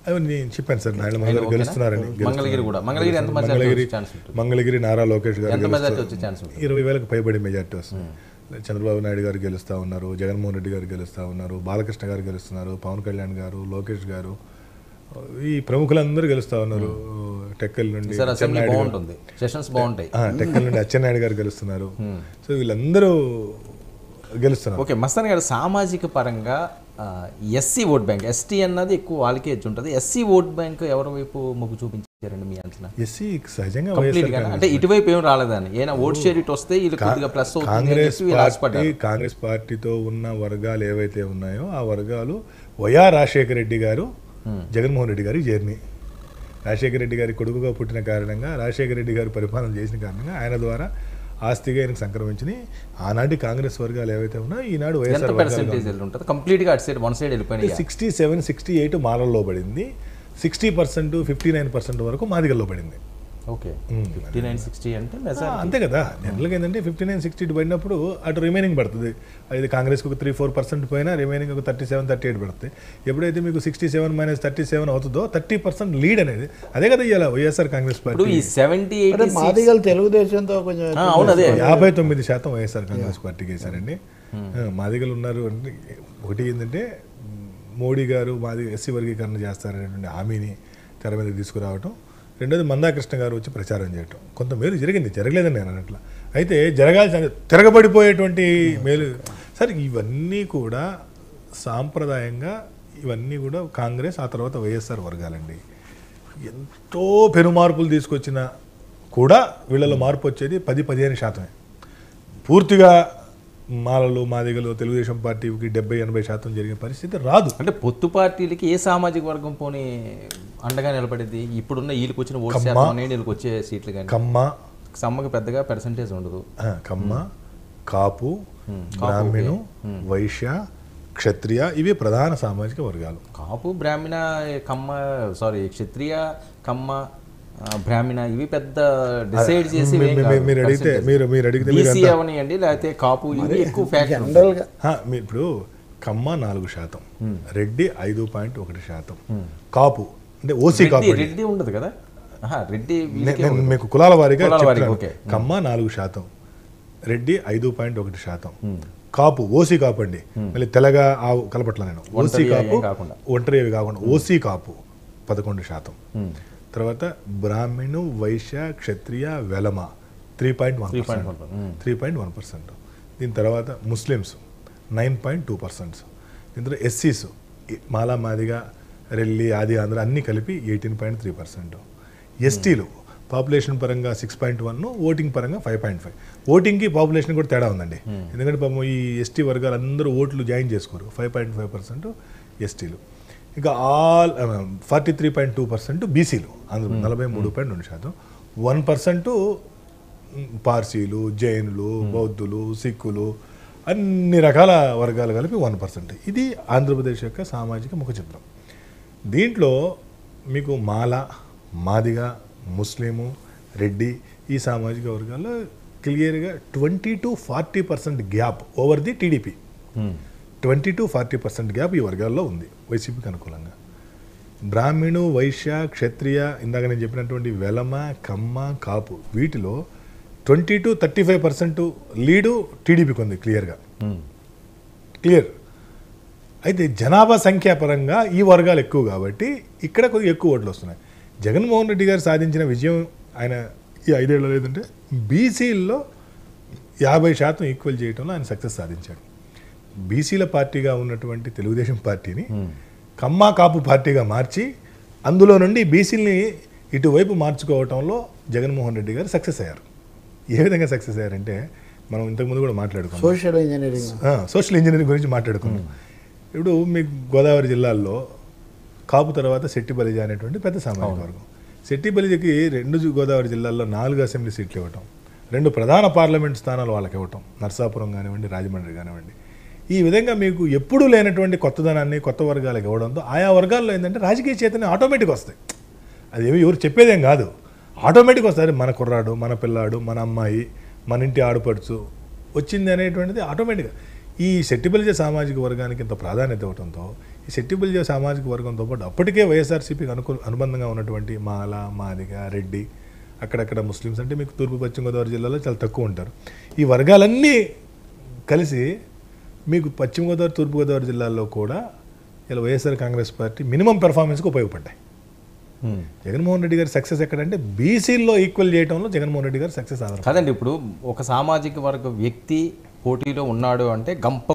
అవి నేను చెప్పాను సార్, నారాయణ గారు గెలుస్తున్నారని. మంగళగిరి నారా లోకేష్ గారు 20,000కు పైబడి మెజార్టీ వస్తుంది. చంద్రబాబు నాయుడు గారు గెలుస్తూ ఉన్నారు, జగన్మోహన్ రెడ్డి గారు గెలుస్తూ ఉన్నారు, బాలకృష్ణ గారు గెలుస్తున్నారు, పవన్ కళ్యాణ్ గారు, లోకేష్ గారు, ఈ ప్రముఖులందరూ గెలుస్తూ ఉన్నారు. టెక్కల్ నుండి టెక్కల్ నుండి అచ్చెన్నాయుడు గారు గెలుస్తున్నారు. సో వీళ్ళందరూ గెలుస్తున్నారు. ఓకే, మస్తాన్ గారు, సామాజిక పరంగా ఎస్సీ ఓట్ బ్యాంక్, ఎస్టీ అన్నది ఎక్కువ వాళ్ళకే ఎడ్జ్ ఉంటుంది. ఎస్సీ ఓట్ బ్యాంక్ ఎవరి వైపు మొగ్గు చూపించారండి మీ అంచనా? ఎస్సీ సహజంగా అంటే ఇటువైపు ఏం రాలేదని, ఏమైనా ఓట్ షేర్ ఇటు వస్తే ఇది కొద్దిగా ప్లస్ అవుతుంది. కాంగ్రెస్ పార్టీతో ఉన్న వర్గాలు ఏవైతే ఉన్నాయో ఆ వర్గాలు వైఆర్ రాజశేఖర రెడ్డి గారు, జగన్మోహన్ రెడ్డి గారి జర్నీ, రాజశేఖర రెడ్డి గారి కొడుకుగా పుట్టిన కారణంగా, రాజశేఖర రెడ్డి గారు పరిపాలన చేసిన కారణంగా ఆయన ద్వారా ఆస్తిగా ఆయనకు సంక్రమించింది. ఆనాటి కాంగ్రెస్ వర్గాలు ఏవైతే ఉన్నాయో ఈనాడు వైఎస్ఆర్ 67-68 మాలల్లో పడింది, 60% 59% వరకు మాదిగల్లో పడింది. ఓకే, 59-60 అంటే అంతే కదా. జనరల్గా ఏంటంటే 59-60 పడినప్పుడు అటు రిమైనింగ్ పడుతుంది. అది కాంగ్రెస్కి ఒక 3-4% పోయినా రిమైనింగ్ ఒక 37-38 పడుతుంది. ఎప్పుడైతే మీకు 67 - 37 అవుతుందో 30% లీడ్ అనేది, అదే కదా ఇవాళ వైఎస్ఆర్ కాంగ్రెస్ పార్టీ. 78 తెలుగుదేశంతో 59% వైఎస్ఆర్ కాంగ్రెస్ పార్టీకి వేశారండి. మాదిగలు ఉన్నారు అంటే ఒకటి ఏంటంటే మోడీ గారు మాది ఎస్సీ వర్గీకరణ చేస్తారనేటువంటి హామీని తెర మీద తీసుకురావటం, రెండోది మందాకృష్ణ గారు వచ్చి ప్రచారం చేయటం. కొంత మేలు జరిగింది, జరగలేదని నేను అన్నట్ల. అయితే జరగాల్సిన తిరగబడిపోయేటువంటి మేలు సార్, ఇవన్నీ కూడా సాంప్రదాయంగా ఇవన్నీ కూడా కాంగ్రెస్ ఆ తర్వాత వైఎస్ఆర్ వర్గాలండి. ఎంతో పెనుమార్పులు తీసుకొచ్చినా కూడా వీళ్ళలో మార్పు వచ్చేది 10-15%. పూర్తిగా మాలలు మాదిగలు తెలుగుదేశం పార్టీకి 70-80% జరిగే పరిస్థితి రాదు. అంటే పొత్తు పార్టీలకి ఏ సామాజిక వర్గం పోనీ అండగా నిలబడేది? ఇప్పుడున్న వీళ్ళకి వచ్చిన ఓటు శాతం వీళ్ళకి వచ్చే సీట్లు కానీ కమ్మకి పెద్దగా పర్సంటేజ్ ఉండదు. కమ్మ, కాపు, బ్రాహ్మణు, వైశ్య, క్షత్రియ ఇవి ప్రధాన సామాజిక వర్గాలు. కాపు, బ్రాహ్మణ, కమ్మ, క్షత్రియ, కమ్మ, బ్రాహ్మణ ఇవి పెద్ద డిసైడ్ చేసి మీరు అడిగితే లేకపోతే కాపు ఇవి ఎక్కువ ఫ్యాక్టర్. ఇప్పుడు కమ్మ 4%, రెడ్డి 5.1%, కాపు అంటే ఓసీ కాపు, రెడ్డి ఉండదు కదా, రెడ్డి మీకు కులాల వారీగా కమ్మ 4%, రెడ్డి 5.1%, కాపు ఓసీ కాపు అండి. మళ్ళీ తెలగా కలపట్ల నేను ఓసీ కాపు, ఒంటరి అవి కాకుండా ఓసీ కాపు 11%. తర్వాత బ్రాహ్మణు, వైశ్య, క్షత్రియ, వెలమ 3.1%. దీని తర్వాత ముస్లిమ్స్ 9.2%. దీని తర్వాత ఎస్సీస్ మాలా మాదిగా రెల్లి ఆది ఆంధ్ర అన్నీ కలిపి 18.3%. ఎస్టీలు పాపులేషన్ పరంగా 6.1, ఓటింగ్ పరంగా 5.5. ఓటింగ్కి పాపులేషన్ కూడా తేడా ఉందండి. ఎందుకంటే పాపం ఈ ఎస్టీ వర్గాలు అందరూ ఓట్లు జాయిన్ చేసుకోరు. 5.5% ఎస్టీలు. ఇక 43.2% బీసీలు, అందులో 43.2%. 1% పార్సీలు, జైనులు, బౌద్ధులు, సిక్కులు, అన్ని రకాల వర్గాలు కలిపి 1%. ఇది ఆంధ్రప్రదేశ్ యొక్క సామాజిక ముఖ చిత్రం. దీంట్లో మీకు మాల, మాదిగ, ముస్లిము, రెడ్డి ఈ సామాజిక వర్గాల్లో క్లియర్గా 20-40% gap over the TDP. 20-40% gap ఈ వర్గాల్లో ఉంది వైసీపీకి అనుకూలంగా. బ్రాహ్మణు, వైశ్య, క్షత్రియ, ఇందాక నేను చెప్పినటువంటి వెలమ, కమ్మ, కాపు వీటిలో 20-35% లీడు టీడీపీకి ఉంది క్లియర్గా. అయితే జనాభా సంఖ్యాపరంగా ఈ వర్గాలు ఎక్కువ కాబట్టి ఇక్కడ కొద్దిగా ఎక్కువ ఓట్లు వస్తున్నాయి. జగన్మోహన్ రెడ్డి గారు సాధించిన విజయం ఆయన ఈ 5 ఏళ్ళు లేదంటే బీసీల్లో 50% ఈక్వల్ చేయడంలో ఆయన సక్సెస్ సాధించాడు. బీసీల పార్టీగా ఉన్నటువంటి తెలుగుదేశం పార్టీని కమ్మ కాపు పార్టీగా మార్చి అందులో నుండి బీసీలని ఇటువైపు మార్చుకోవటంలో జగన్మోహన్ రెడ్డి గారు సక్సెస్ అయ్యారు. ఏ విధంగా సక్సెస్ అయ్యారంటే మనం ఇంతకుముందు కూడా మాట్లాడుకున్నాం, సోషల్ ఇంజనీరింగ్ గురించి మాట్లాడుకున్నాం. ఇప్పుడు మీకు గోదావరి జిల్లాల్లో కాపు తర్వాత శెట్టి బలిజ అనేటువంటి పెద్ద సామాజిక వర్గం. శెట్టి బలిజకి 2 గోదావరి జిల్లాల్లో 4 అసెంబ్లీ సీట్లు ఇవ్వటం, 2 ప్రధాన పార్లమెంట్ స్థానాలు వాళ్ళకి ఇవ్వటం, నర్సాపురం కానివ్వండి, రాజమండ్రి కానివ్వండి. ఈ విధంగా మీకు ఎప్పుడూ లేనటువంటి కొత్తదనాన్ని కొత్త వర్గాలకు ఇవ్వడంతో ఆయా వర్గాల్లో ఏంటంటే రాజకీయ చైతన్యం ఆటోమేటిక్ వస్తాయి. అది ఎవరు చెప్పేదేం కాదు, ఆటోమేటిక్ వస్తారు. మన కుర్రాడు, మన పిల్లాడు, మన అమ్మాయి, మన ఇంటి ఆడపడుచు వచ్చింది అనేటువంటిది ఆటోమేటిక్గా. ఈ శెట్టి బలిజ సామాజిక వర్గానికి ఇంత ప్రాధాన్యత ఇవ్వడంతో ఈ శెట్టిబుల్జ సామాజిక వర్గంతో పాటు అప్పటికే వైఎస్ఆర్సీపీకి అనుబంధంగా ఉన్నటువంటి మాల, మాదిగ, రెడ్డి, అక్కడక్కడ ముస్లిమ్స్ అంటే మీకు తూర్పు పశ్చిమ గోదావరి జిల్లాలో చాలా తక్కువ ఉంటారు. ఈ వర్గాలన్నీ కలిసి మీకు పశ్చిమ గోదావరి, తూర్పు గోదావరి జిల్లాల్లో కూడా ఇలా వైఎస్ఆర్ కాంగ్రెస్ పార్టీ మినిమం పెర్ఫార్మెన్స్కి ఉపయోగపడ్డాయి. జగన్మోహన్ రెడ్డి గారి సక్సెస్ ఎక్కడంటే బీసీల్లో ఈక్వల్ చేయడంలో జగన్మోహన్ రెడ్డి గారు సక్సెస్ ఆధారం కాదండి. ఇప్పుడు ఒక సామాజిక వర్గ వ్యక్తి పోటీలో ఉన్నాడు అంటే గంప